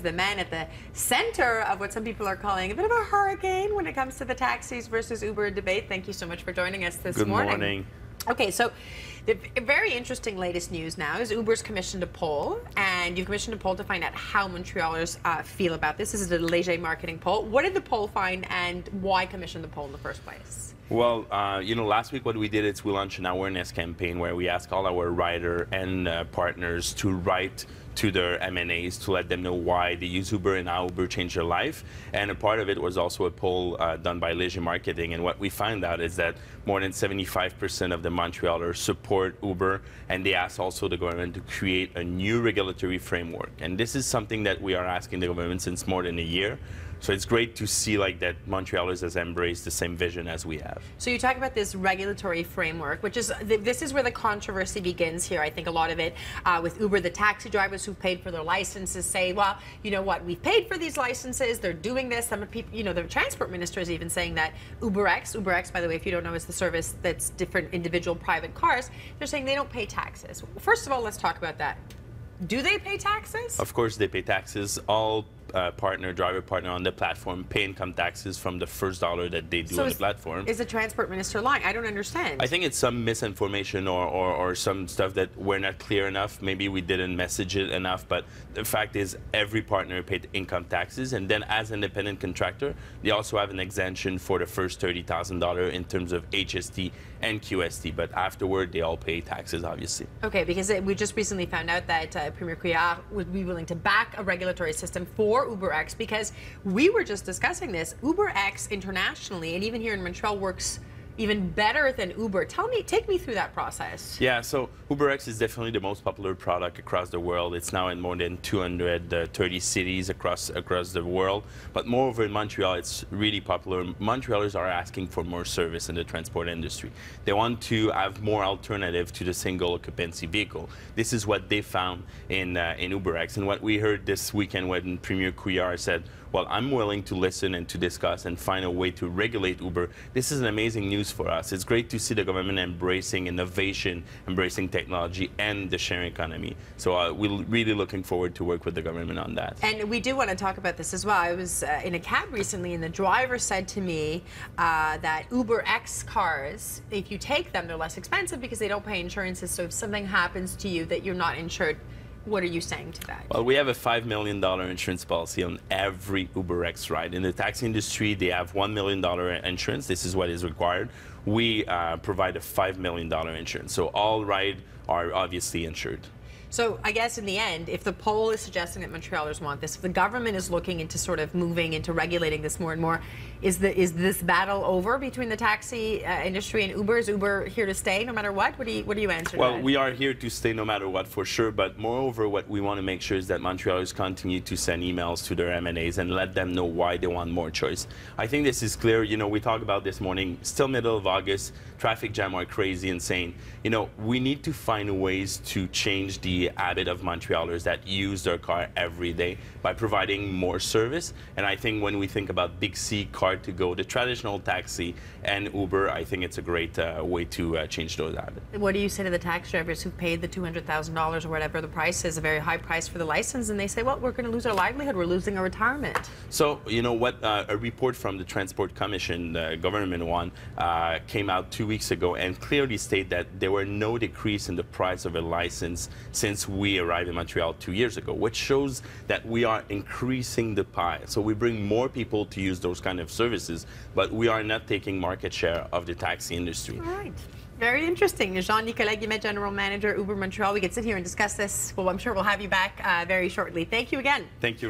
The man at the center of what some people are calling a bit of a hurricane when it comes to the taxis versus Uber debate. Thank you so much for joining us this morning. Good morning. Okay, so the very interesting latest news now is Uber's commissioned a poll, and you've commissioned a poll to find out how Montrealers feel about this. This is a Léger marketing poll. What did the poll find, and why commission the poll in the first place? Well, last week what we did is we launched an awareness campaign where we asked all our rider and partners to write to their M&As to let them know why they use Uber and how Uber changed their life. And a part of it was also a poll done by Léger Marketing. And what we found out is that more than 75% of the Montrealers support Uber, and they asked also the government to create a new regulatory framework. And this is something that we are asking the government since more than a year. So it's great to see that Montrealers has embraced the same vision as we have. So you talk about this regulatory framework, which is, this is where the controversy begins here. I think a lot of it with Uber, the taxi drivers who paid for their licenses say, well, you know what, we've paid for these licenses, they're doing this. Some people, the transport minister is even saying that UberX, by the way, if you don't know, is the service that's different individual private cars. They're saying they don't pay taxes. First of all, let's talk about that. Do they pay taxes? Of course they pay taxes. All driver partner on the platform pay income taxes from the first dollar that they do on the platform. Is the transport minister lying? I don't understand. I think it's some misinformation or some stuff that we're not clear enough. Maybe we didn't message it enough, but the fact is every partner paid income taxes, and then as independent contractor, they also have an exemption for the first $30,000 in terms of HST and QST, but afterward they all pay taxes, obviously. Okay, because we just recently found out that Premier Couillard would be willing to back a regulatory system for UberX, because we were just discussing this. UberX internationally and even here in Montreal works even better than Uber. Take me through that process. Yeah, so UberX is definitely the most popular product across the world. It's now in more than 230 cities across the world. But moreover, in Montreal, it's really popular. Montrealers are asking for more service in the transport industry. They want to have more alternative to the single occupancy vehicle. This is what they found in UberX. And what we heard this weekend when Premier Couillard said, well, I'm willing to listen and to discuss and find a way to regulate Uber. This is an amazing news for us. It's great to see the government embracing innovation, embracing technology and the sharing economy. So we're really looking forward to work with the government on that. And we do want to talk about this as well. I was in a cab recently, and the driver said to me that UberX cars, if you take them, they're less expensive because they don't pay insurances. So if something happens to you that you're not insured, what are you saying to that? Well, we have a $5 million insurance policy on every UberX ride. In the taxi industry, they have $1 million insurance. This is what is required. We provide a $5 million insurance. So all rides are obviously insured. So I guess in the end, if the poll is suggesting that Montrealers want this, if the government is looking into sort of moving into regulating this more and more, is this battle over between the taxi industry and Uber? Is Uber here to stay no matter what? What do you answer to that? Well, we are here to stay no matter what, for sure. But moreover, what we want to make sure is that Montrealers continue to send emails to their M&As and let them know why they want more choice. I think this is clear. We talked about this morning, still middle of August, traffic jam are crazy, insane. We need to find ways to change the habit of Montrealers that use their car every day by providing more service. And I think when we think about Big C, Car2Go, the traditional taxi, and Uber, I think it's a great way to change those habits. What do you say to the taxi drivers who paid the $200,000 or whatever the price is, a very high price for the license, and they say, well, we're going to lose our livelihood, we're losing our retirement? So, a report from the Transport Commission, the government one, came out 2 weeks ago and clearly stated that there were no decrease in the price of a license since we arrived in Montreal 2 years ago, which shows that we are increasing the pie. So we bring more people to use those kind of services, but we are not taking market share of the taxi industry. All right. Very interesting. Jean-Nicolas Guillemette, General Manager, Uber Montreal. We could sit here and discuss this. Well, I'm sure we'll have you back very shortly. Thank you again. Thank you.